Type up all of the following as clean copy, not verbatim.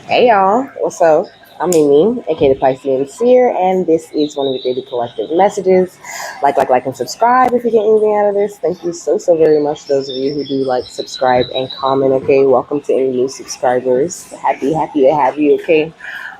Hey y'all, what's up? I'm Mimi, aka the Piscean Seer, and this is one of the daily collective messages. Like, and subscribe if you get anything out of this. Thank you so very much. Those of you who do like, subscribe, and comment. Okay, welcome to any new subscribers. Happy to have you. Okay.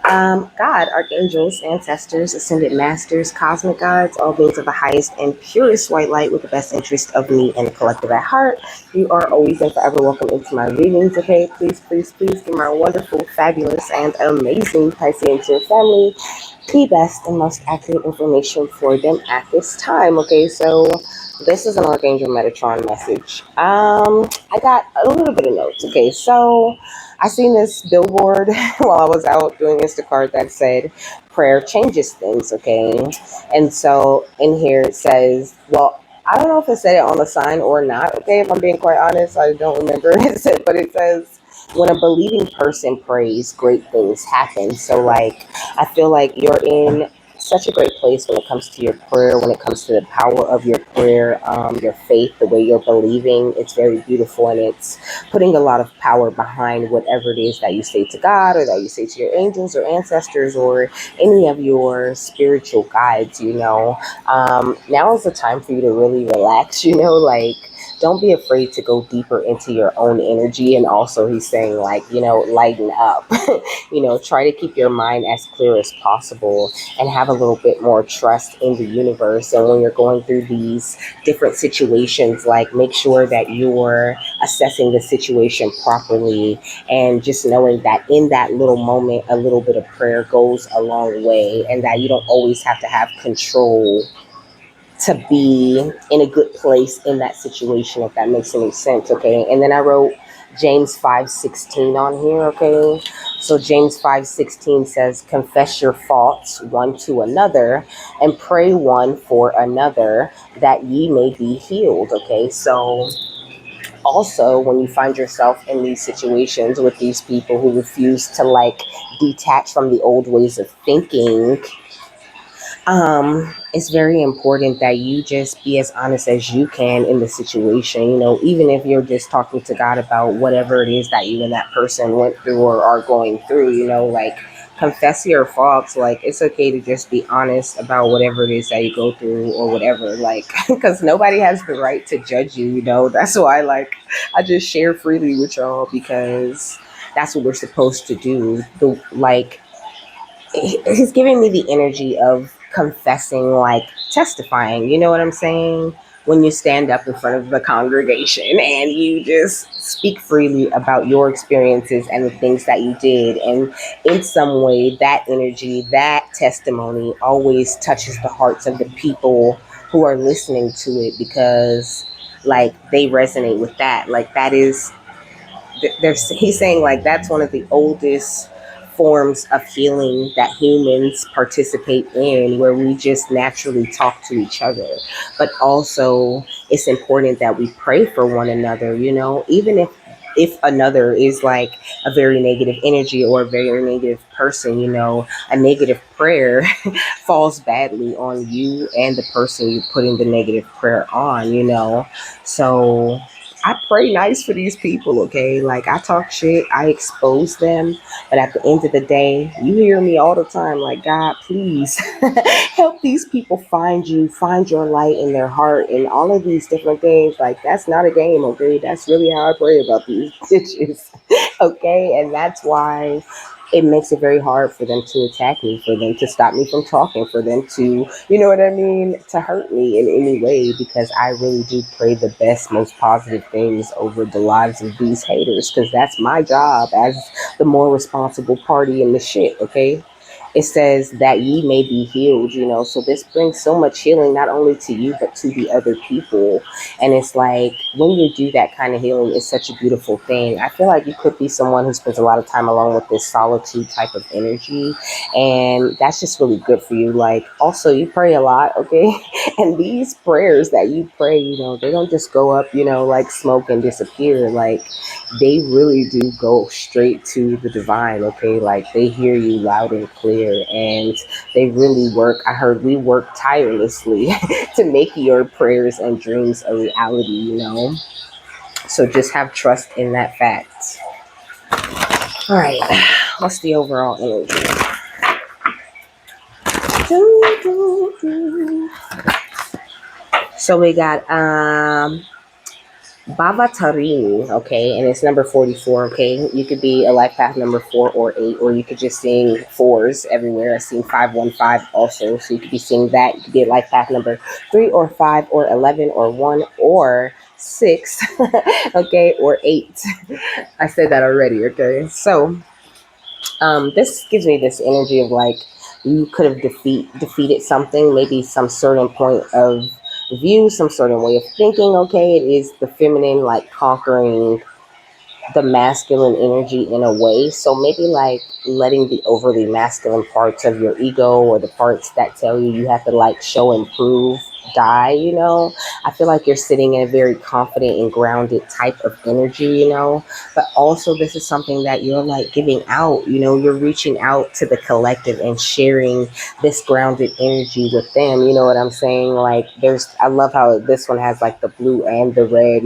God, archangels, ancestors, ascended masters, cosmic gods, all beings of the highest and purest white light with the best interest of me and the collective at heart. You are always and forever welcome into my readings, okay? Please give my wonderful, fabulous, and amazing Piscean family the best and most accurate information for them at this time, okay? So this is an Archangel Metatron message. I got a little bit of notes, okay? So I seen this billboard while I was out doing Instacart that said prayer changes things, okay? And so in here it says, well, I don't know if it said it on the sign or not, okay? If I'm being quite honest, I don't remember it said, but it says when a believing person prays, great things happen. So like I feel like you're in such a great place when it comes to your prayer, when it comes to the power of your prayer, your faith, the way you're believing. It's very beautiful, and it's putting a lot of power behind whatever it is that you say to God or that you say to your angels or ancestors or any of your spiritual guides, now is the time for you to really relax, like don't be afraid to go deeper into your own energy. And also he's saying like, lighten up, try to keep your mind as clear as possible and have a little bit more trust in the universe. And when you're going through these different situations, like make sure that you're assessing the situation properly and just knowing that in that little moment, a little bit of prayer goes a long way, and that you don't always have to have control to be in a good place in that situation, if that makes any sense, okay? And then I wrote James 5:16 on here, okay? So James 5:16 says, confess your faults one to another and pray one for another that ye may be healed, okay? So also when you find yourself in these situations with these people who refuse to like detach from the old ways of thinking, it's very important that you just be as honest as you can in the situation, even if you're just talking to God about whatever it is that you and that person went through or are going through, like confess your faults. Like it's okay to just be honest about whatever it is that you go through or whatever, like because nobody has the right to judge you, that's why like I just share freely with y'all, because that's what we're supposed to do. The like he's giving me the energy of confessing, like testifying, you know what I'm saying? When you stand up in front of the congregation and you just speak freely about your experiences and the things that you did. And in some way, that energy, that testimony always touches the hearts of the people who are listening to it, because like they resonate with that. Like that is he's saying like that's one of the oldest forms of healing that humans participate in, where we just naturally talk to each other. But also it's important that we pray for one another, even if another is like a very negative energy or a very negative person, a negative prayer falls badly on you and the person you're putting the negative prayer on, so I pray nice for these people, okay? Like I talk shit, I expose them, but at the end of the day, you hear me all the time, like God, please help these people find you, find your light in their heart, and all of these different things. Like that's not a game, okay? That's really how I pray about these bitches, okay? And that's why it makes it very hard for them to attack me, for them to stop me from talking, for them to, you know what I mean, to hurt me in any way, because I really do pray the best, most positive things over the lives of these haters, because that's my job as the more responsible party in the shit, okay? It says that ye may be healed, so this brings so much healing, not only to you, but to the other people. And it's like when you do that kind of healing, it's such a beautiful thing. I feel like you could be someone who spends a lot of time alone with this solitude type of energy, and that's just really good for you. Like also you pray a lot, okay? And these prayers that you pray, they don't just go up, like smoke and disappear. Like they really do go straight to the divine, okay? Like they hear you loud and clear, and they really work. I heard we work tirelessly to make your prayers and dreams a reality, So just have trust in that fact. All right. What's the overall energy? Doo, doo, doo. So we got Baba Tarini, okay, and it's number 44, okay? You could be a life path number 4 or 8, or you could just sing fours everywhere. I've seen 515 also, so you could be seeing that. You could be a life path number 3 or 5 or 11 or 1 or 6, okay, or 8. I said that already, okay? So, this gives me this energy of like you could have defeated something, maybe some certain point of view, some certain way of thinking. Okay, it is the feminine like conquering the masculine energy in a way. So maybe like letting the overly masculine parts of your ego or the parts that tell you have to like show and prove die, I feel like you're sitting in a very confident and grounded type of energy, but also this is something that you're like giving out, you're reaching out to the collective and sharing this grounded energy with them, you know what I'm saying? Like I love how this one has like the blue and the red,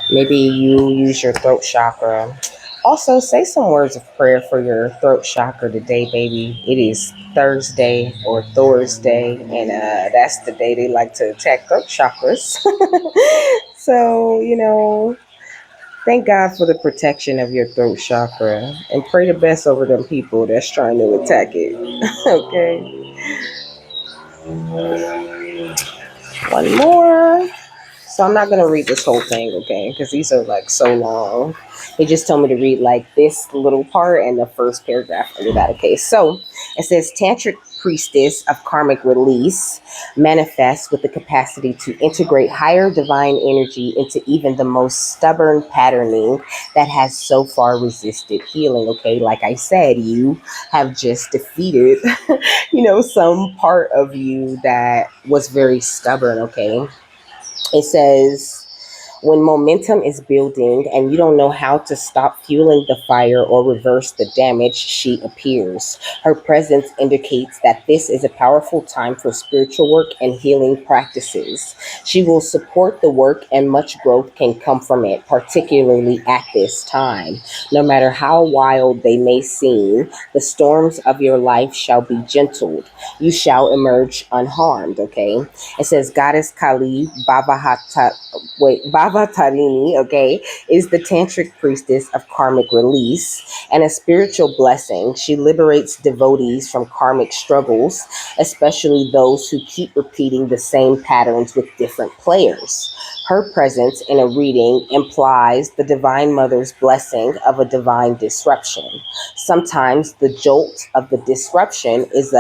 maybe you use your throat chakra. Also, say some words of prayer for your throat chakra today, baby. It is Thursday or Thursday, and that's the day they like to attack throat chakras. So, thank God for the protection of your throat chakra and pray the best over them people that's trying to attack it. Okay. One more. So I'm not gonna read this whole thing, okay? Because these are like so long. He just told me to read like this little part and the first paragraph under that. Okay, so it says tantric priestess of karmic release manifests with the capacity to integrate higher divine energy into even the most stubborn patterning that has so far resisted healing. Okay, like I said, you have just defeated, some part of you that was very stubborn. Okay, it says, when momentum is building and you don't know how to stop fueling the fire or reverse the damage, she appears. Her presence indicates that this is a powerful time for spiritual work and healing practices. She will support the work and much growth can come from it, particularly at this time. No matter how wild they may seem, the storms of your life shall be gentled. You shall emerge unharmed, okay? It says Goddess Kali Baba Tarini, okay, is the tantric priestess of karmic release and a spiritual blessing. She liberates devotees from karmic struggles, especially those who keep repeating the same patterns with different players. Her presence in a reading implies the Divine Mother's blessing of a divine disruption. Sometimes the jolt of the disruption is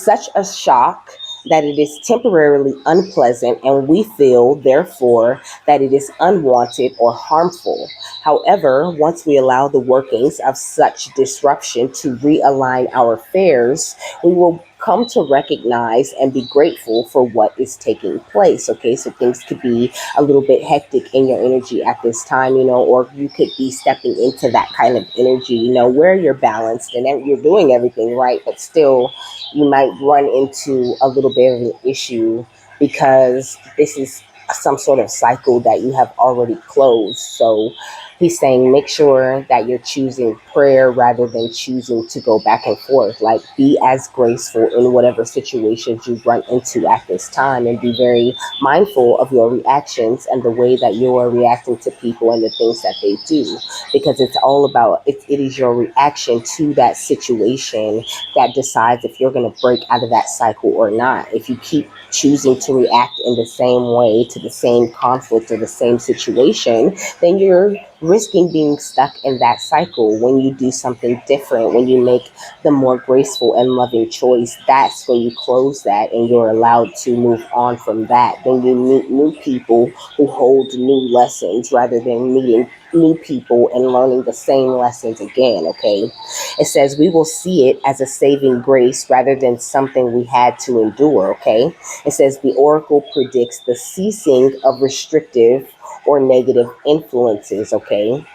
such a shock that it is temporarily unpleasant, and we feel, therefore, that it is unwanted or harmful. However, once we allow the workings of such disruption to realign our affairs, we will come to recognize and be grateful for what is taking place. Okay, so things could be a little bit hectic in your energy at this time, or you could be stepping into that kind of energy, where you're balanced and you're doing everything right, but still you might run into a little bit of an issue because this is some sort of cycle that you have already closed. So he's saying make sure that you're choosing prayer rather than choosing to go back and forth. Like be as graceful in whatever situations you run into at this time, and be very mindful of your reactions and the way that you are reacting to people and the things that they do, because it's all about it is your reaction to that situation that decides if you're going to break out of that cycle or not. If you keep choosing to react in the same way to the same conflict or the same situation, then you're risking being stuck in that cycle. When you do something different, when you make the more graceful and loving choice, that's when you close that and you're allowed to move on from that. Then you meet new people who hold new lessons rather than meeting new people and learning the same lessons again, okay? It says we will see it as a saving grace rather than something we had to endure, okay? It says the oracle predicts the ceasing of restrictive or negative influences, okay?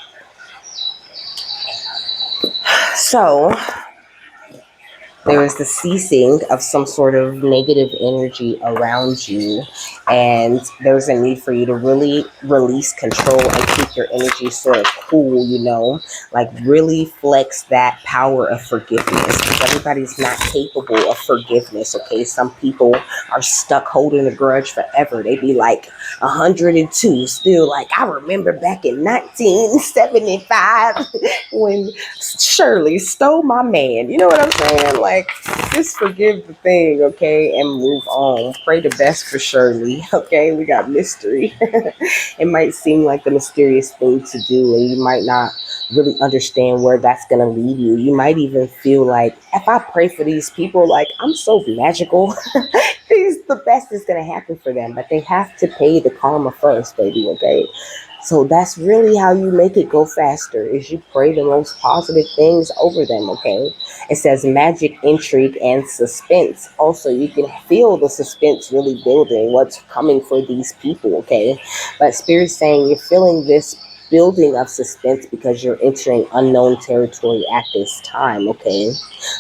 So There is the ceasing of some sort of negative energy around you, and there's a need for you to really release control and keep your energy sort of cool, like really flex that power of forgiveness, because everybody's not capable of forgiveness. Okay, some people are stuck holding a grudge forever. They be like 102 still, like, I remember back in 1975 when Shirley stole my man. You know what I'm saying? Like, just forgive the thing, okay, and move on. Pray the best for Shirley, okay? We got mystery. It might seem like the mysterious thing to do, and you might not really understand where that's going to lead you. You might even feel like, if I pray for these people, like, I'm so magical. The best is going to happen for them, but they have to pay the karma first, baby, okay? So that's really how you make it go faster, is you pray the most positive things over them, okay? It says magic, intrigue, and suspense. Also, you can feel the suspense really building, what's coming for these people, okay? But Spirit's saying you're feeling this building of suspense because you're entering unknown territory at this time, okay?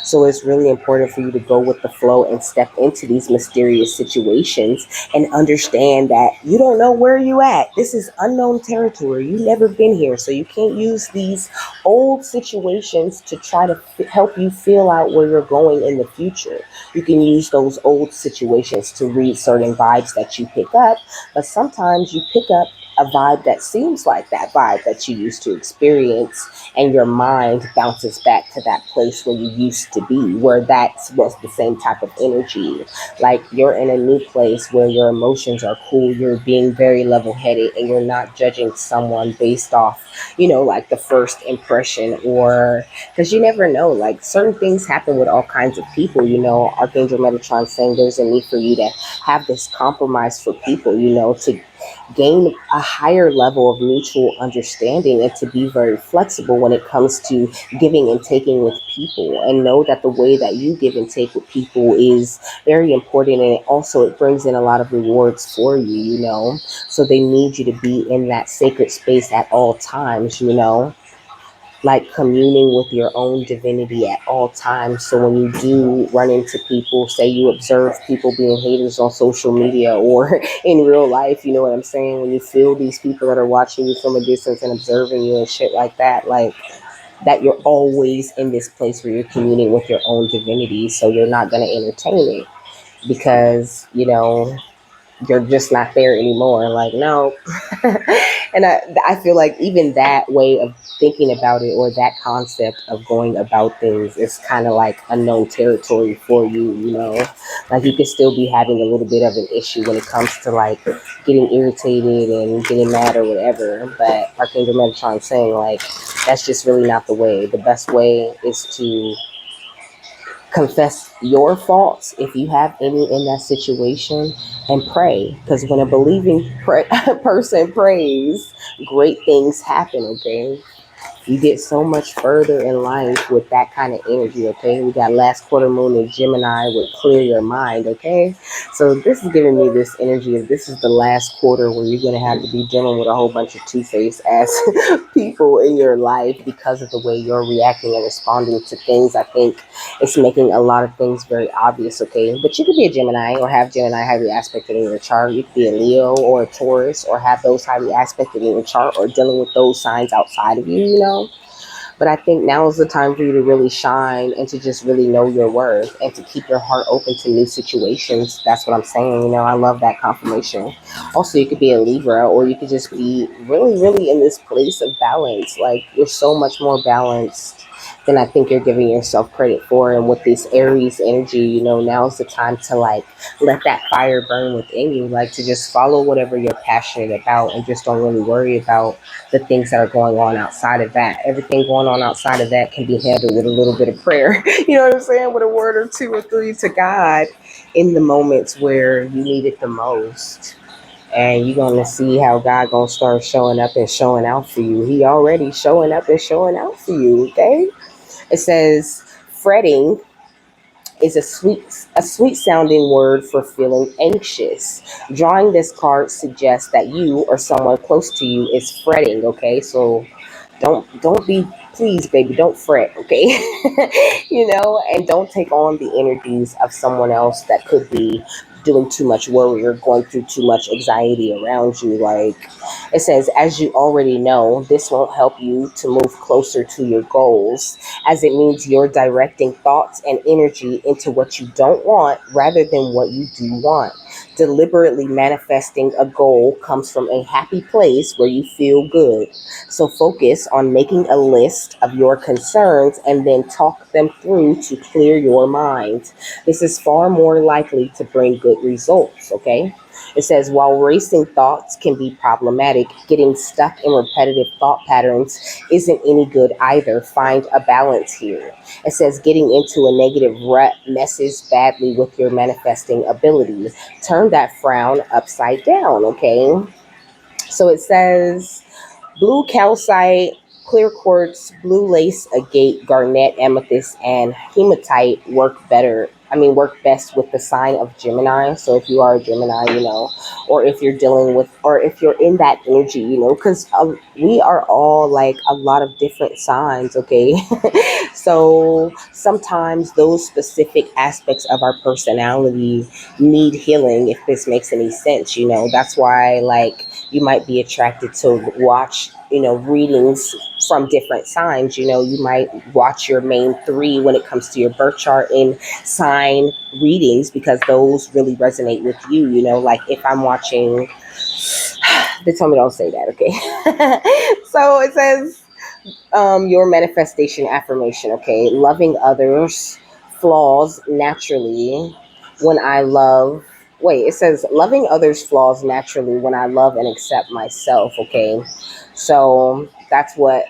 So it's really important for you to go with the flow and step into these mysterious situations and understand that you don't know where you at. This is unknown territory. You've never been here, so you can't use these old situations to try to help you feel out where you're going in the future. You can use those old situations to read certain vibes that you pick up, but sometimes you pick up a vibe that seems like that vibe that you used to experience, and your mind bounces back to that place where you used to be, where that was the same type of energy. Like, you're in a new place where your emotions are cool, you're being very level headed, and you're not judging someone based off, like the first impression, or because you never know, like, certain things happen with all kinds of people. Archangel Metatron saying there's a need for you to have this compromise for people, to gain a higher level of mutual understanding, and to be very flexible when it comes to giving and taking with people, and know that the way that you give and take with people is very important, and it brings in a lot of rewards for you, so they need you to be in that sacred space at all times, like communing with your own divinity at all times. So when you do run into people, say you observe people being haters on social media or in real life, you know what I'm saying? When you feel these people that are watching you from a distance and observing you and shit like that, like, that you're always in this place where you're communing with your own divinity. So you're not going to entertain it because, you're just not there anymore. Like, no. And I feel like even that way of thinking about it, or that concept of going about things, is kind of like unknown territory for you, like, you could still be having a little bit of an issue when it comes to like getting irritated and getting mad or whatever. But Archangel Metatron saying, like, that's just really not the way. The best way is to confess your faults if you have any in that situation, and pray, because when a believing person prays, great things happen, okay? You get so much further in life with that kind of energy, okay? We got last quarter moon in Gemini with clear your mind, okay? So this is giving me this energy of, this is the last quarter where you're going to have to be dealing with a whole bunch of two-faced ass people in your life because of the way you're reacting and responding to things. I think it's making a lot of things very obvious, okay? But you could be a Gemini or have Gemini highly aspected in your chart. You could be a Leo or a Taurus or have those highly aspected in your chart, or dealing with those signs outside of you, But I think now is the time for you to really shine and to just really know your worth and to keep your heart open to new situations. That's what I'm saying. I love that confirmation. Also, you could be a Libra, or you could just be really, really in this place of balance. Like, you're so much more balanced than I think you're giving yourself credit for. And with this Aries energy, now's the time to like let that fire burn within you, like to just follow whatever you're passionate about and just don't really worry about the things that are going on outside of that. Everything going on outside of that can be handled with a little bit of prayer. You know what I'm saying? With a word or two or three to God in the moments where you need it the most. And you're gonna see how God gonna start showing up and showing out for you. He already showing up and showing out for you, okay? It says fretting is a sweet sounding word for feeling anxious. Drawing this card suggests that you or someone close to you is fretting, okay? So don't be please, baby, don't fret, okay? And don't take on the energies of someone else that could be doing too much worry or going through too much anxiety around you. Like it says, as you already know, this won't help you to move closer to your goals, as it means you're directing thoughts and energy into what you don't want rather than what you do want. Deliberately manifesting a goal comes from a happy place where you feel good. So focus on making a list of your concerns and then talk them through to clear your mind. This is far more likely to bring good results, okay? It says, while racing thoughts can be problematic, getting stuck in repetitive thought patterns isn't any good either. Find a balance here. It says, getting into a negative rut messes badly with your manifesting ability. Turn that frown upside down, okay? So it says, blue calcite, clear quartz, blue lace agate, garnet, amethyst, and hematite work best with the sign of Gemini. So if you are a Gemini, or if you're dealing with, or if you're in that energy, because we are all like a lot of different signs, okay? So sometimes those specific aspects of our personality need healing, if this makes any sense. That's why, like, you might be attracted to watch, readings from different signs. You might watch your main three when it comes to your birth chart in sign readings, because those really resonate with you. Like if I'm watching, they told me don't say that, okay? So it says, your manifestation affirmation, okay? Loving others' flaws naturally when I love. Wait, it says loving others' flaws naturally when I love and accept myself, okay? So that's what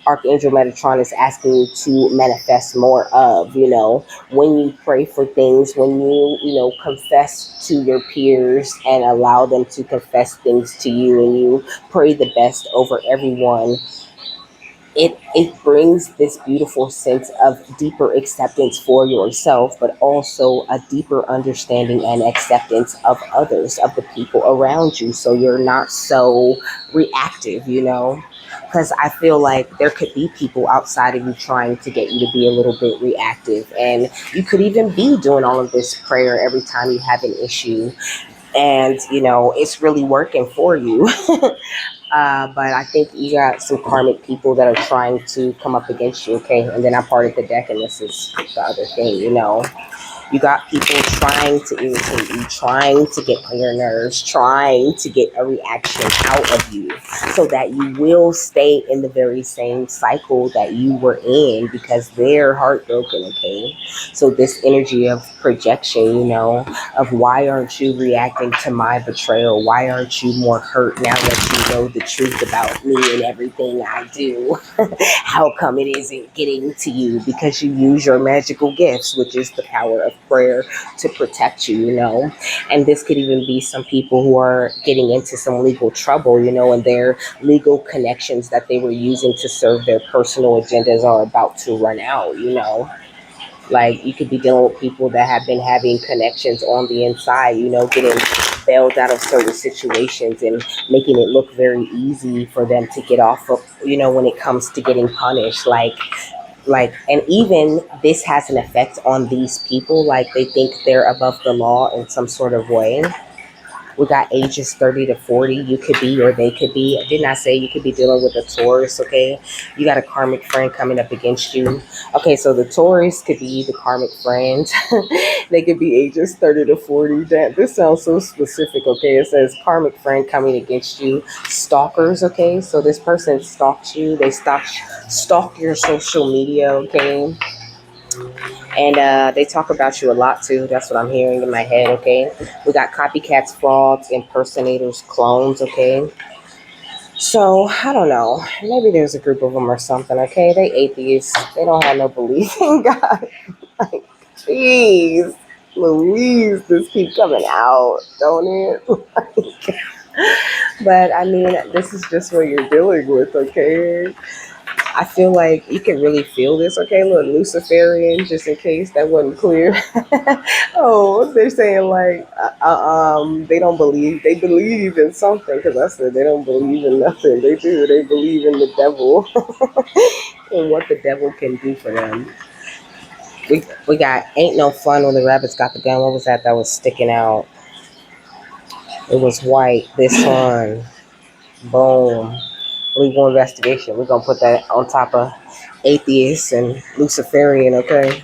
Archangel Metatron is asking you to manifest more of, when you pray for things, when you confess to your peers and allow them to confess things to you, and you pray the best over everyone. It brings this beautiful sense of deeper acceptance for yourself, but also a deeper understanding and acceptance of others, of the people around you, so you're not so reactive, because I feel like there could be people outside of you trying to get you to be a little bit reactive, and you could even be doing all of this prayer every time you have an issue, and it's really working for you. But I think you got some karmic people that are trying to come up against you, okay? And then I parted the deck, and this is the other thing, You got people trying to irritate you, trying to get on your nerves, trying to get a reaction out of you so that you will stay in the very same cycle that you were in, because they're heartbroken, okay? So this energy of projection, of why aren't you reacting to my betrayal? Why aren't you more hurt now that you know the truth about me and everything I do? How come it isn't getting to you? Because you use your magical gifts, which is the power of prayer, to protect you, And this could even be some people who are getting into some legal trouble, and their legal connections that they were using to serve their personal agendas are about to run out, Like you could be dealing with people that have been having connections on the inside, getting bailed out of certain situations and making it look very easy for them to get off of, when it comes to getting punished. And even this has an effect on these people, like they think they're above the law in some sort of way. We got ages 30 to 40. You could be, or they could be. I did not say you could be dealing with a Taurus, okay? You got a karmic friend coming up against you. Okay, so the Taurus could be the karmic friend. They could be ages 30 to 40. Damn, this sounds so specific, okay? It says karmic friend coming against you. Stalkers, okay? So this person stalks you. They stalk your social media, okay? And they talk about you a lot too. That's what I'm hearing in my head, okay? We got copycats, frauds, impersonators, clones, okay? So, I don't know. Maybe there's a group of them or something, okay? They atheists. They don't have no belief in God. Like, jeez. Louise, this keep coming out, don't it? But, I mean, this is just what you're dealing with, okay? I feel like you can really feel this, okay? Look, Luciferian, just in case that wasn't clear. Oh, they're saying like, they don't believe, they believe in something, because I said they don't believe in nothing. They do, they believe in the devil and what the devil can do for them. We got Ain't No Fun When the Rabbits Got the Gun. What was that was sticking out? It was white. This one. Boom. Legal investigation. We're gonna put that on top of atheists and Luciferian, okay?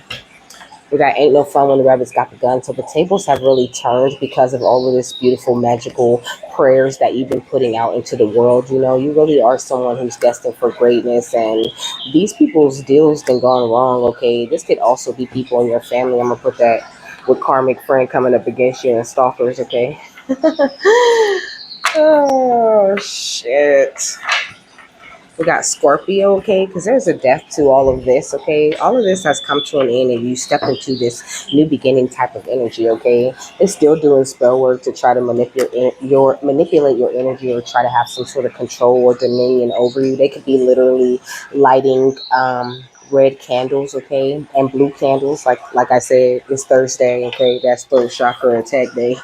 We got Ain't No Fun When the Rabbits Got the Gun. So the tables have really turned because of all of this beautiful magical prayers that you've been putting out into the world. You know, you really are someone who's destined for greatness, and these people's deals been gone wrong, okay? This could also be people in your family. I'm gonna put that with karmic friend coming up against you and stalkers, okay? Oh shit. We got Scorpio, okay, because there's a death to all of this, okay. All of this has come to an end, and you step into this new beginning type of energy, okay. They're still doing spell work to try to manipulate your energy, or try to have some sort of control or dominion over you. They could be literally lighting red candles, okay, and blue candles. Like I said, it's Thursday, okay. That's third chakra attack day.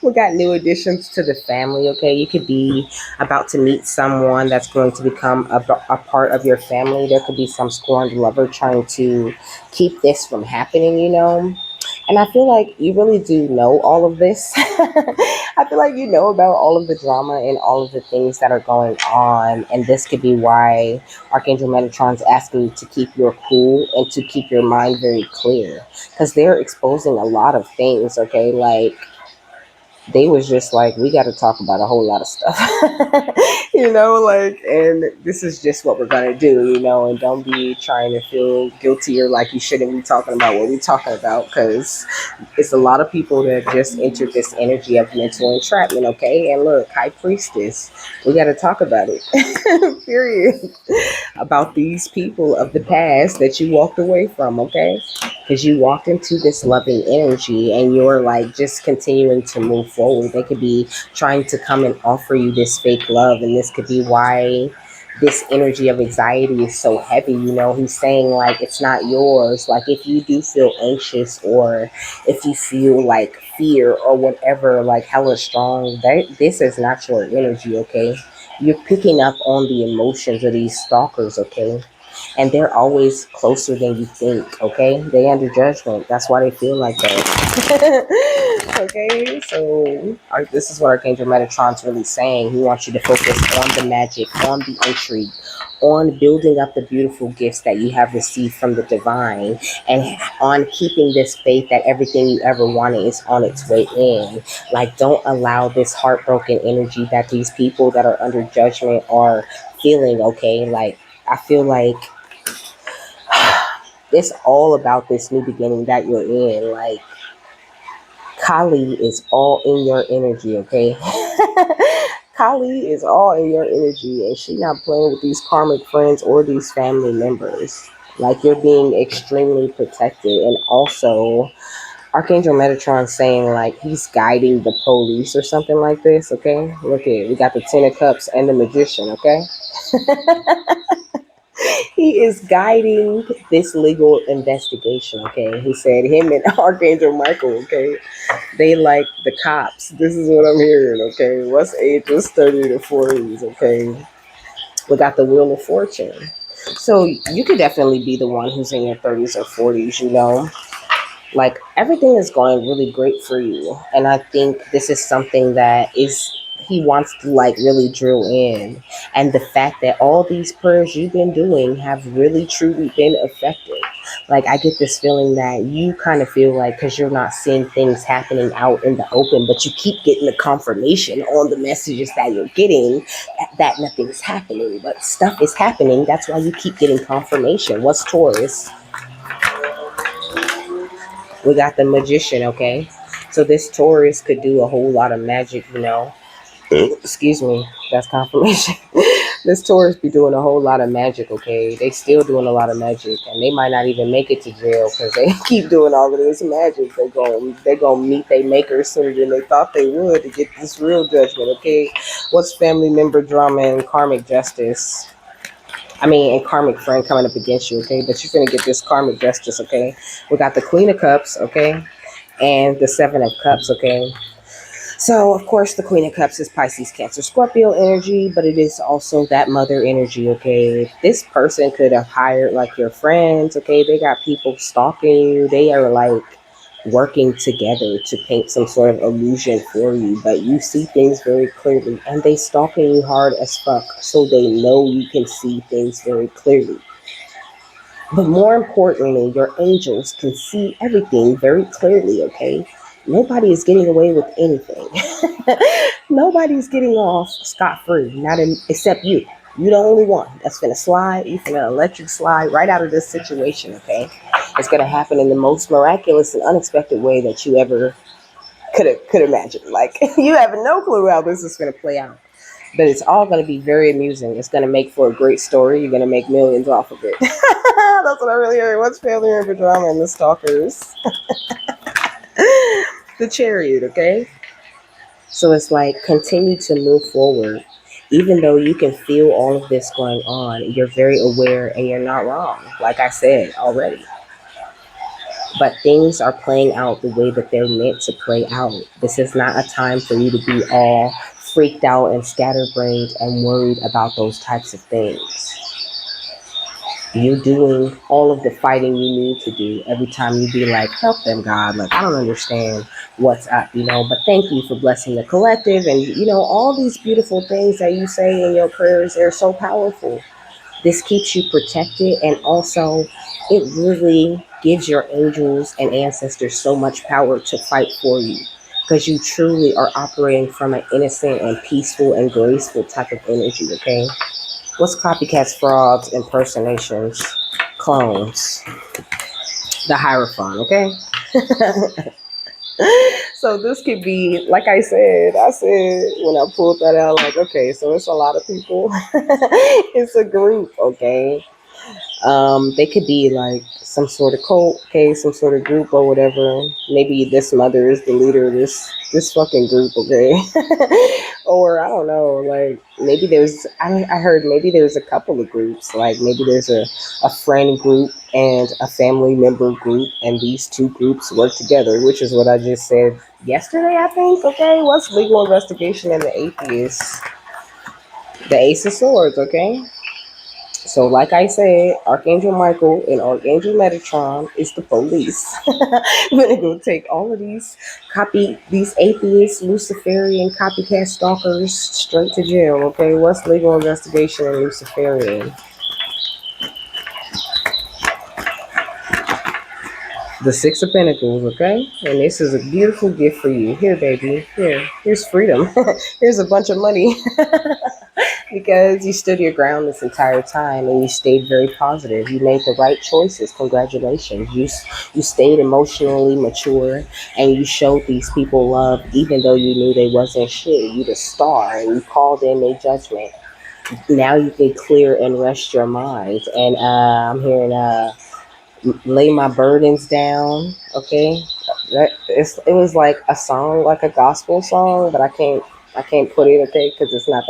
We got new additions to the family, okay? You could be about to meet someone that's going to become a part of your family. There could be some scorned lover trying to keep this from happening, you know? And I feel like you really do know all of this. I feel like you know about all of the drama and all of the things that are going on. And this could be why Archangel Metatron's asking you to keep your cool and to keep your mind very clear. Because they're exposing a lot of things, okay? Like, they was just like, we got to talk about a whole lot of stuff. You know, like, and this is just what we're gonna do, you know. And don't be trying to feel guilty or like you shouldn't be talking about what we're talking about, because it's a lot of people that just entered this energy of mental entrapment, okay. And look, High Priestess, we got to talk about it. Period. About these people of the past that you walked away from, okay? Because you walked into this loving energy and you're like just continuing to move forward. They could be trying to come and offer you this fake love, and this could be why this energy of anxiety is so heavy. You know, he's saying like it's not yours. Like, if you do feel anxious, or if you feel like fear or whatever, like hella strong, that this is not your energy, okay? You're picking up on the emotions of these stalkers, okay? And they're always closer than you think, okay? They under judgment. That's why they feel like that. Okay, so this is what Archangel Metatron's really saying. He wants you to focus on the magic, on the intrigue, on building up the beautiful gifts that you have received from the divine, and on keeping this faith that everything you ever wanted is on its way in. Like, don't allow this heartbroken energy that these people that are under judgment are feeling, okay? Like, I feel like it's all about this new beginning that you're in. Like, Kali is all in your energy, okay? Kali is all in your energy, and she not playing with these karmic friends or these family members. Like, you're being extremely protected. And also, Archangel Metatron saying like he's guiding the police or something like this, okay? Look at, we got the Ten of Cups and the Magician, okay? He is guiding this legal investigation, okay? He said him and Archangel Michael, okay? They like the cops. This is what I'm hearing, okay? What's ages 30 to 40s, okay? We got the Wheel of Fortune. So you could definitely be the one who's in your 30s or 40s, you know? Like, everything is going really great for you. And I think this is something that is he wants to like really drill in. And the fact that all these prayers you've been doing have really truly been effective. Like, I get this feeling that you kind of feel like, because you're not seeing things happening out in the open, but you keep getting the confirmation on the messages that you're getting that nothing is happening, but stuff is happening. That's why you keep getting confirmation. What's Taurus? We got the Magician, okay? So this Taurus could do a whole lot of magic, you know. Excuse me, that's confirmation. This Taurus be doing a whole lot of magic, okay? They still doing a lot of magic, and they might not even make it to jail because they keep doing all of this magic. They gonna meet their maker sooner than they thought they would to get this real judgment, okay? What's family member drama and karmic justice? I mean, and karmic friend coming up against you, okay? But you're gonna get this karmic justice, okay? We got the Queen of Cups, okay? And the Seven of Cups, okay? So, of course, the Queen of Cups is Pisces, Cancer, Scorpio energy, but it is also that mother energy, okay? This person could have hired like your friends, okay? They got people stalking you. They are like working together to paint some sort of illusion for you, but you see things very clearly and they stalking you hard as fuck so they know you can see things very clearly. But more importantly, your angels can see everything very clearly, okay? Nobody is getting away with anything. Nobody's getting off scot-free, except you. You the only one that's gonna slide. You finna electric slide right out of this situation, okay? It's gonna happen in the most miraculous and unexpected way that you ever could imagine. Like you have no clue how this is gonna play out. But it's all going to be very amusing. It's going to make for a great story. You're going to make millions off of it. That's what I really heard. What's failure for drama and the stalkers? The chariot, okay? So it's like continue to move forward. Even though you can feel all of this going on, you're very aware and you're not wrong, like I said already. But things are playing out the way that they're meant to play out. This is not a time for you to be all freaked out and scatterbrained and worried about those types of things. You doing all of the fighting you need to do every time you be like, help them, God. Like, I don't understand what's up, but thank you for blessing the collective. And, all these beautiful things that you say in your prayers, they're so powerful. This keeps you protected, and also it really gives your angels and ancestors so much power to fight for you because you truly are operating from an innocent and peaceful and graceful type of energy, okay? What's copycats, frauds, impersonations, clones? The Hierophant, okay? So this could be, like I said when I pulled that out, like, okay, so it's a lot of people. It's a group, okay? They could be like some sort of cult, okay, some sort of group or whatever. Maybe this mother is the leader of this fucking group, okay? Or I don't know, like maybe I heard maybe there's a couple of groups, like maybe there's a friend group and a family member group, and these two groups work together, which is what I just said yesterday, I think. Okay, what's legal investigation and the atheist? The Ace of Swords, okay? So, like I said, Archangel Michael and Archangel Metatron is the police. I'm gonna go take all of these atheists, Luciferian copycat stalkers straight to jail. Okay, what's legal investigation and Luciferian? The Six of Pentacles, okay? And this is a beautiful gift for you. Here, baby. Here's freedom. Here's a bunch of money. Because you stood your ground this entire time and you stayed very positive. You made the right choices. Congratulations. You stayed emotionally mature and you showed these people love even though you knew they wasn't shit. You the star and you called in their judgment. Now you can clear and rest your mind. And I'm hearing lay my burdens down, okay? It was like a song, like a gospel song, but I can't put it, okay, because it's not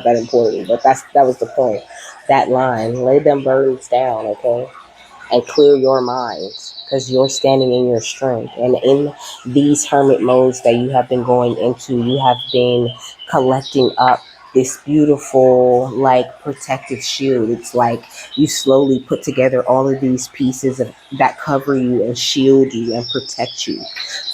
that important. But that was the point. That line, lay them burdens down, okay, and clear your minds because you're standing in your strength. And in these hermit modes that you have been going into, you have been collecting up this beautiful, like, protective shield. It's like you slowly put together all of these pieces that cover you and shield you and protect you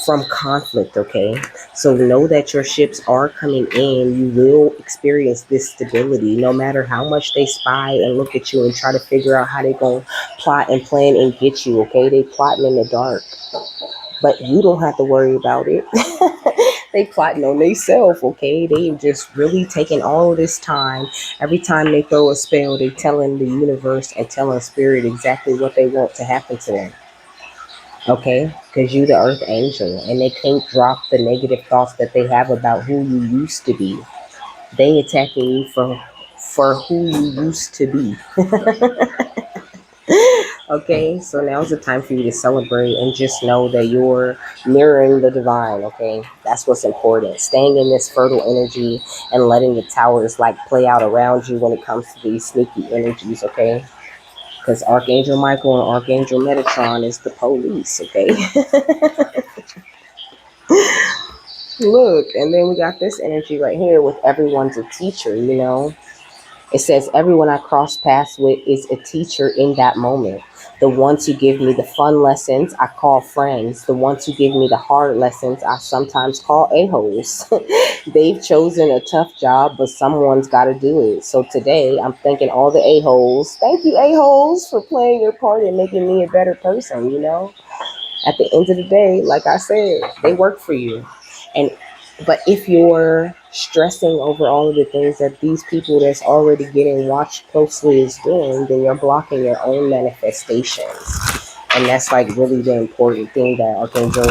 from conflict, okay? So know that your ships are coming in. You will experience this stability no matter how much they spy and look at you and try to figure out how they're going to plot and plan and get you, okay? They plotting in the dark, but you don't have to worry about it. They plotting on themselves, okay? They just really taking all of this time. Every time they throw a spell, they telling the universe and telling spirit exactly what they want to happen to them, okay? Because you the earth angel, and they can't drop the negative thoughts that they have about who you used to be. They attacking you for who you used to be. Okay, so now's the time for you to celebrate and just know that you're mirroring the divine. Okay, that's what's important. Staying in this fertile energy and letting the towers like play out around you when it comes to these sneaky energies. Okay, because Archangel Michael and Archangel Metatron is the police. Okay, look, and then we got this energy right here with everyone's a teacher. You know, it says, everyone I cross paths with is a teacher in that moment. The ones who give me the fun lessons, I call friends. The ones who give me the hard lessons, I sometimes call a-holes. They've chosen a tough job, but someone's got to do it. So today, I'm thanking all the a-holes. Thank you, a-holes, for playing your part in making me a better person, you know? At the end of the day, like I said, they work for you. And but if you're stressing over all of the things that these people that's already getting watched closely is doing, then you're blocking your own manifestations. And that's like really the important thing that Archangel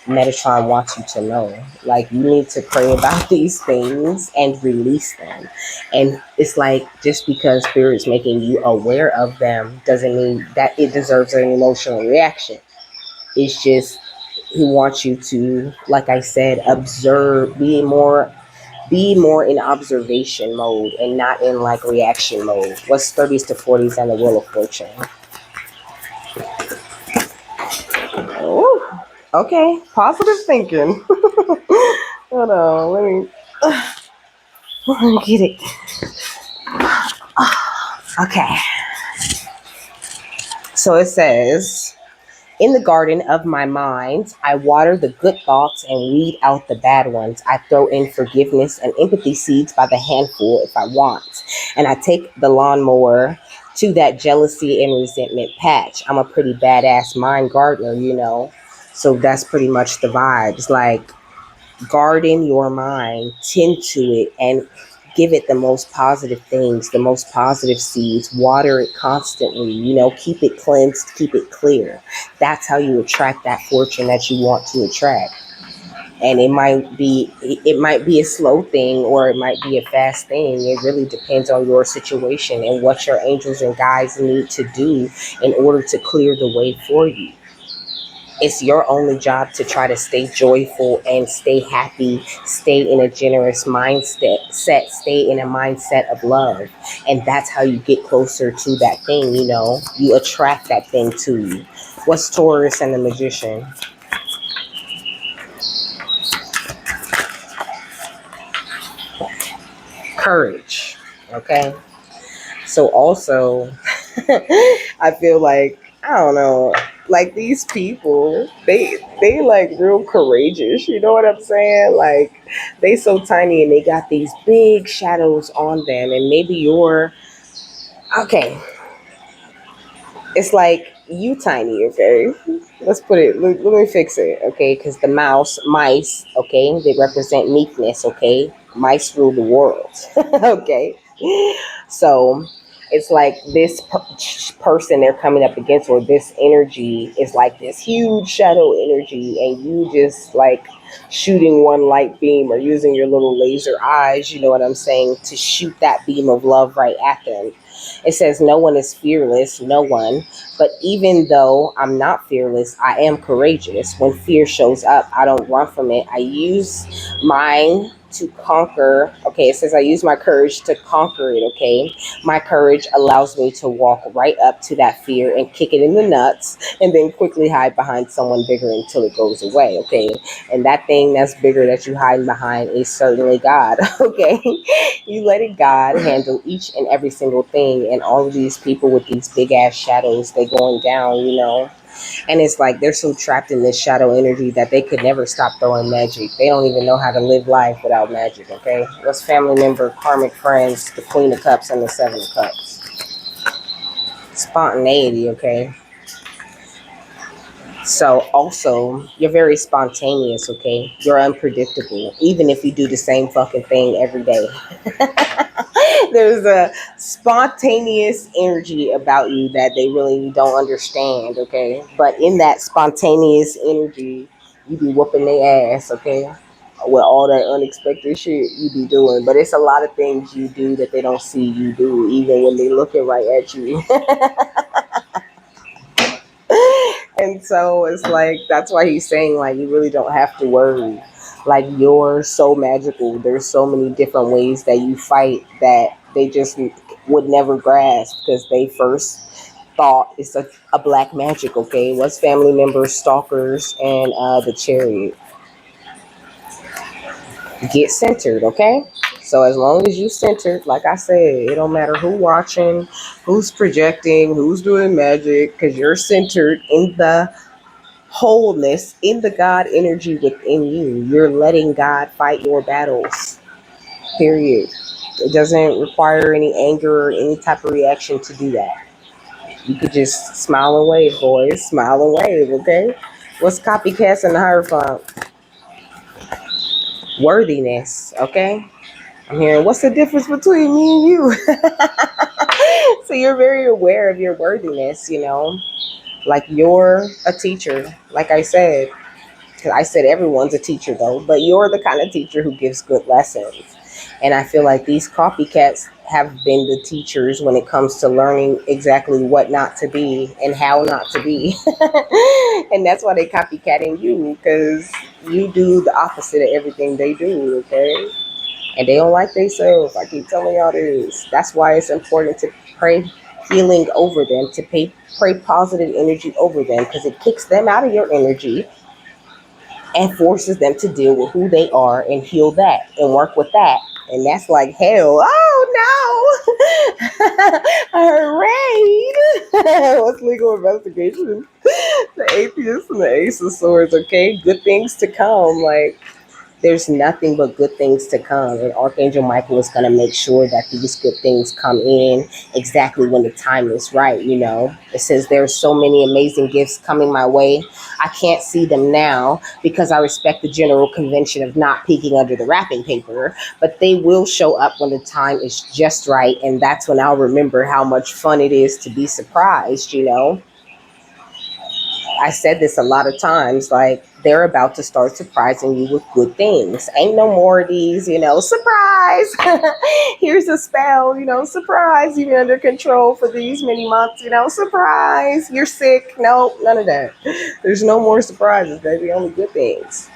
Metatron wants you to know. Like, you need to pray about these things and release them. And it's like, just because spirit's making you aware of them doesn't mean that it deserves an emotional reaction. It's just he wants you to, like I said, observe, be more in observation mode and not in like reaction mode. What's 30s to 40s and the Wheel of Fortune? Oh, okay. Positive thinking. Hold on, let me get it. Okay. So it says, in the garden of my mind, I water the good thoughts and weed out the bad ones. I throw in forgiveness and empathy seeds by the handful if I want. And I take the lawnmower to that jealousy and resentment patch. I'm a pretty badass mind gardener, you know. So that's pretty much the vibes. Like, garden your mind, tend to it, and give it the most positive things, the most positive seeds. Water it constantly, you know, keep it cleansed, keep it clear. That's how you attract that fortune that you want to attract. And it might be a slow thing or it might be a fast thing. It really depends on your situation and what your angels and guides need to do in order to clear the way for you. It's your only job to try to stay joyful and stay happy, stay in a generous mindset, stay in a mindset of love. And that's how you get closer to that thing, you know. You attract that thing to you. What's Taurus and the Magician? Courage. Okay. So also, I feel like, I don't know, like these people, they like real courageous. You know what I'm saying? Like, they so tiny and they got these big shadows on them, and maybe you're okay. It's like you tiny, okay? Let's put it. Let me fix it, okay? Because the mice, okay, they represent meekness, okay. Mice rule the world, okay. So it's like this person they're coming up against, or this energy is like this huge shadow energy, and you just like shooting one light beam or using your little laser eyes, you know what I'm saying, to shoot that beam of love right at them. It says, no one is fearless, no one. But even though I'm not fearless, I am courageous. When fear shows up, I don't run from it. I use mine to conquer. Okay, it says I use my courage to conquer it. Okay, my courage allows me to walk right up to that fear and kick it in the nuts, and then quickly hide behind someone bigger until it goes away. Okay, and that thing that's bigger that you hide behind is certainly God. Okay, you letting God handle each and every single thing, and all of these people with these big ass shadows, they going down, you know. And it's like they're so trapped in this shadow energy that they could never stop throwing magic. They don't even know how to live life without magic, okay? What's family member, karmic friends, the Queen of Cups and the Seven of Cups? Spontaneity, okay? So also, you're very spontaneous, okay? You're unpredictable, even if you do the same fucking thing every day. There's a spontaneous energy about you that they really don't understand, okay? But in that spontaneous energy, you be whooping their ass, okay? With all that unexpected shit you be doing. But it's a lot of things you do that they don't see you do, even when they looking right at you. So it's like, that's why he's saying, like, you really don't have to worry. Like, you're so magical. There's so many different ways that you fight that they just would never grasp because they first thought it's a black magic, okay? It was family members, stalkers, and the chariot. Get centered, okay? So as long as you centered, like I said, it don't matter who watching, who's projecting, who's doing magic, because you're centered in the wholeness, in the God energy within you. You're letting God fight your battles. Period. It doesn't require any anger or any type of reaction to do that. You could just smile and wave, boys. Smile and wave, okay? What's copycats in the Hierophant? Worthiness, okay? I'm hearing, what's the difference between me and you? So you're very aware of your worthiness, you know? Like, you're a teacher, like I said. 'Cause I said everyone's a teacher, though. But you're the kind of teacher who gives good lessons. And I feel like these copycats have been the teachers when it comes to learning exactly what not to be and how not to be. And that's why they copycatting you, because you do the opposite of everything they do, okay? And they don't like themselves. I keep telling y'all this. That's why it's important to pray healing over them, to pray positive energy over them, because it kicks them out of your energy and forces them to deal with who they are and heal that and work with that. And that's like hell. Oh no! Hooray! What's legal investigation? The atheist and the ace of swords. Okay, good things to come. Like, there's nothing but good things to come. And Archangel Michael is going to make sure that these good things come in exactly when the time is right, you know. It says there's so many amazing gifts coming my way. I can't see them now because I respect the general convention of not peeking under the wrapping paper, but they will show up when the time is just right. And that's when I'll remember how much fun it is to be surprised, you know. I said this a lot of times, like, they're about to start surprising you with good things. Ain't no more of these, you know, surprise. Here's a spell, you know, surprise. You've been under control for these many months, you know, surprise. You're sick. Nope, none of that. There's no more surprises, baby. Only good things.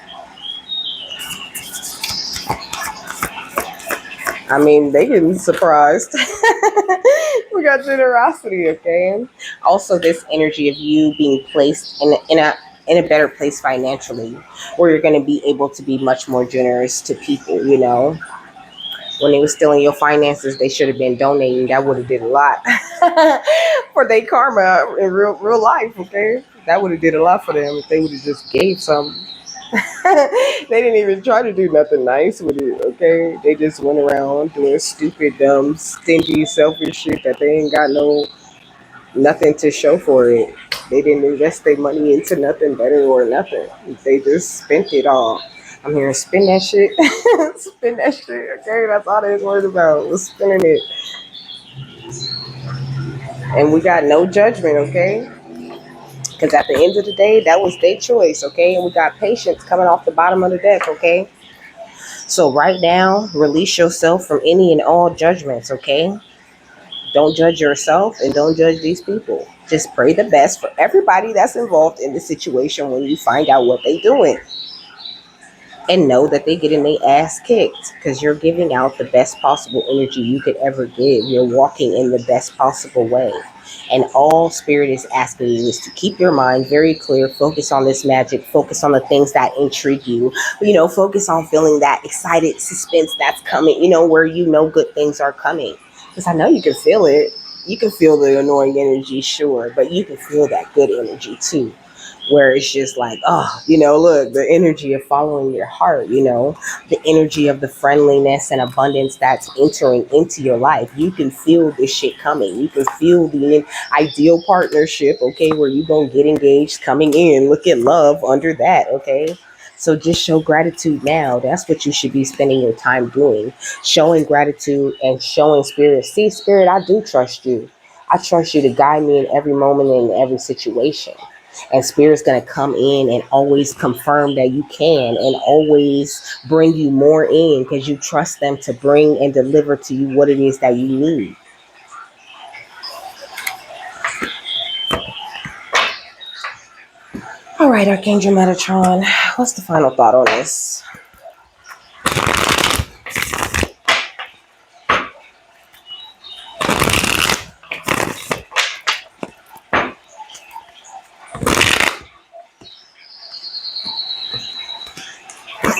I mean, they getting surprised. We got generosity, okay? Also, this energy of you being placed in a better place financially, where you're going to be able to be much more generous to people, you know. When they were stealing your finances, they should have been donating. That would have did a lot for their karma in real life, okay? That would have did a lot for them if they would have just gave some. They didn't even try to do nothing nice with it, okay? They just went around doing stupid, dumb, stingy, selfish shit that they ain't got nothing to show for it. They didn't invest their money into nothing better or nothing. They just spent it all. I'm here to spend that shit. Spend that shit, okay? That's all they was worried about, was spending it. And we got no judgment, okay? Because at the end of the day, that was their choice, okay? And we got patience coming off the bottom of the deck, okay? So right now, release yourself from any and all judgments, okay? Don't judge yourself and don't judge these people. Just pray the best for everybody that's involved in the situation when you find out what they're doing. And know that they're getting their ass kicked, because you're giving out the best possible energy you could ever give. You're walking in the best possible way. And all Spirit is asking you is to keep your mind very clear, focus on this magic, focus on the things that intrigue you, you know, focus on feeling that excited suspense that's coming, you know, where you know good things are coming. Because I know you can feel it. You can feel the annoying energy, sure, but you can feel that good energy too, where it's just like, oh, you know, look, the energy of following your heart, you know, the energy of the friendliness and abundance that's entering into your life. You can feel this shit coming. You can feel the ideal partnership, okay, where you gonna get engaged coming in. Look at love under that, okay? So just show gratitude now. That's what you should be spending your time doing. Showing gratitude and showing Spirit. See, Spirit, I do trust you. I trust you to guide me in every moment and in every situation. And Spirit's going to come in and always confirm that you can, and always bring you more in, because you trust them to bring and deliver to you what it is that you need. All right, Archangel Metatron, what's the final thought on this?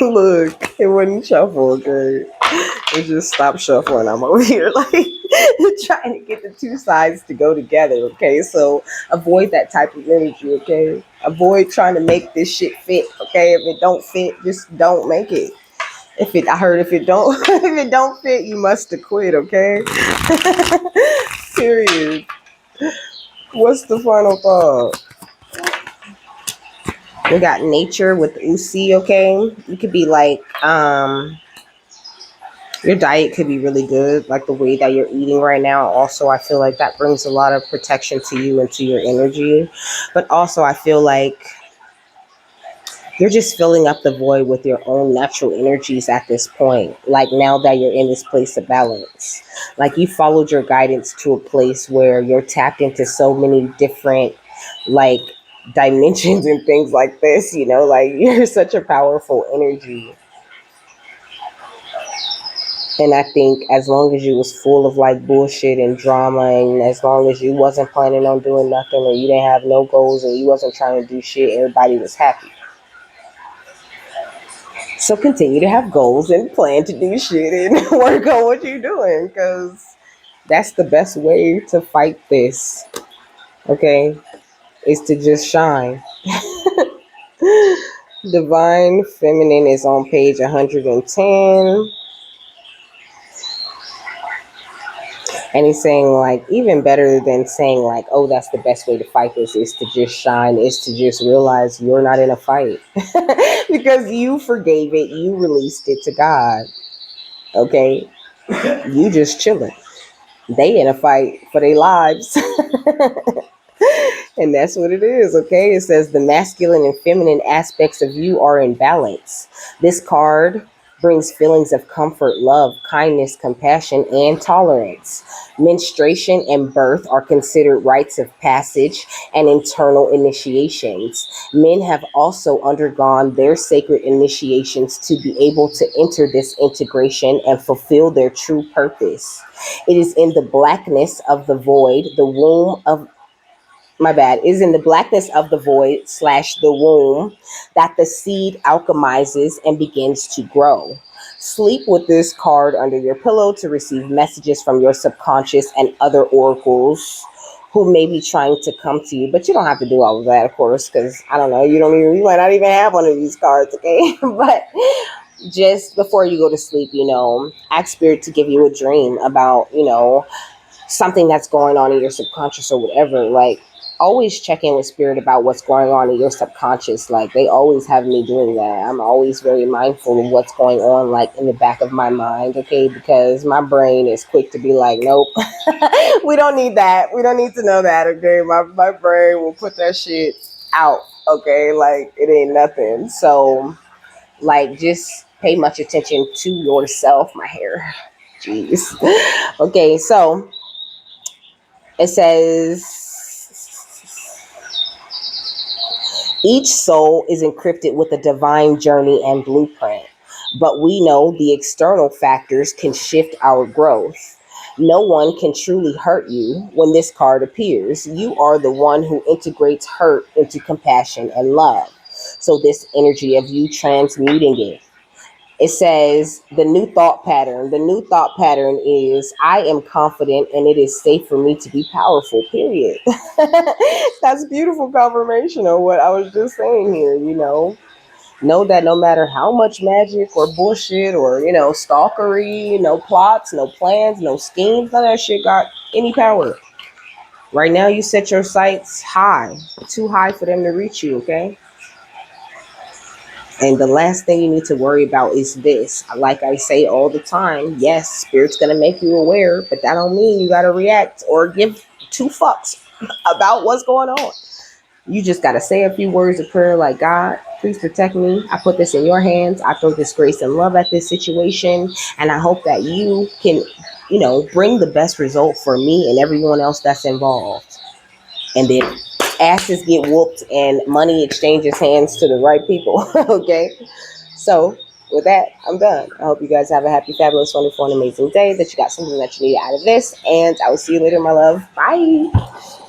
Look, it wouldn't shuffle, okay? It just stopped shuffling. I'm over here like trying to get the two sides to go together, okay? So avoid that type of energy, okay? Avoid trying to make this shit fit, okay? If it don't fit, just don't make it. If it don't if it don't fit, you must have quit, okay? Period. What's the final thought? We got nature with Usi, okay? You could be like, your diet could be really good, like the way that you're eating right now. Also, I feel like that brings a lot of protection to you and to your energy. But also, I feel like you're just filling up the void with your own natural energies at this point. Like now that you're in this place of balance, like you followed your guidance to a place where you're tapped into so many different, like, dimensions and things like this, you know, like you're such a powerful energy. And I think as long as you was full of like bullshit and drama, and as long as you wasn't planning on doing nothing, or you didn't have no goals and you wasn't trying to do shit, everybody was happy. So continue to have goals and plan to do shit and work on what you're doing, because that's the best way to fight this. Okay, is to just shine. Divine Feminine is on page 110. And he's saying, like, even better than saying, like, oh, that's the best way to fight this is to just shine, is to just realize you're not in a fight. Because you forgave it, you released it to God. Okay? You just chilling. They in a fight for their lives. And that's what it is, okay? It says the masculine and feminine aspects of you are in balance. This card brings feelings of comfort, love, kindness, compassion, and tolerance. Menstruation and birth are considered rites of passage and internal initiations. Men have also undergone their sacred initiations to be able to enter this integration and fulfill their true purpose. It is in the blackness of the void, the womb of my bad, is in the blackness of the void slash the womb that the seed alchemizes and begins to grow. Sleep with this card under your pillow to receive messages from your subconscious and other oracles who may be trying to come to you. But you don't have to do all of that, of course, because I don't know, you might not even have one of these cards, okay? But just before you go to sleep, you know, ask spirit to give you a dream about, you know, something that's going on in your subconscious or whatever. Like, always check in with spirit about what's going on in your subconscious. Like, they always have me doing that. I'm always very mindful of what's going on, like, in the back of my mind, okay? Because my brain is quick to be like, nope, we don't need that. We don't need to know that, okay? My brain will put that shit out, okay? Like, it ain't nothing. So, like, just pay much attention to yourself. My hair, jeez. Okay, so it says each soul is encrypted with a divine journey and blueprint, but we know the external factors can shift our growth. No one can truly hurt you when this card appears. You are the one who integrates hurt into compassion and love. So this energy of you transmuting it. It says the new thought pattern. The new thought pattern is I am confident and it is safe for me to be powerful, period. That's beautiful confirmation of what I was just saying here, you know. Know that no matter how much magic or bullshit or, you know, stalkery, no plots, no plans, no schemes, none of that shit got any power. Right now you set your sights high, too high for them to reach you, okay? And the last thing you need to worry about is this. Like I say all the time, yes, spirit's gonna make you aware, but that don't mean you gotta react or give two fucks about what's going on. You just gotta say a few words of prayer like, God, please protect me. I put this in your hands. I throw this grace and love at this situation. And I hope that you can, bring the best result for me and everyone else that's involved. And then asses get whooped and money exchanges hands to the right people. Okay. So with that, I'm done. I hope you guys have a happy, fabulous, wonderful, and amazing day, that you got something that you need out of this. And I will see you later, my love. Bye.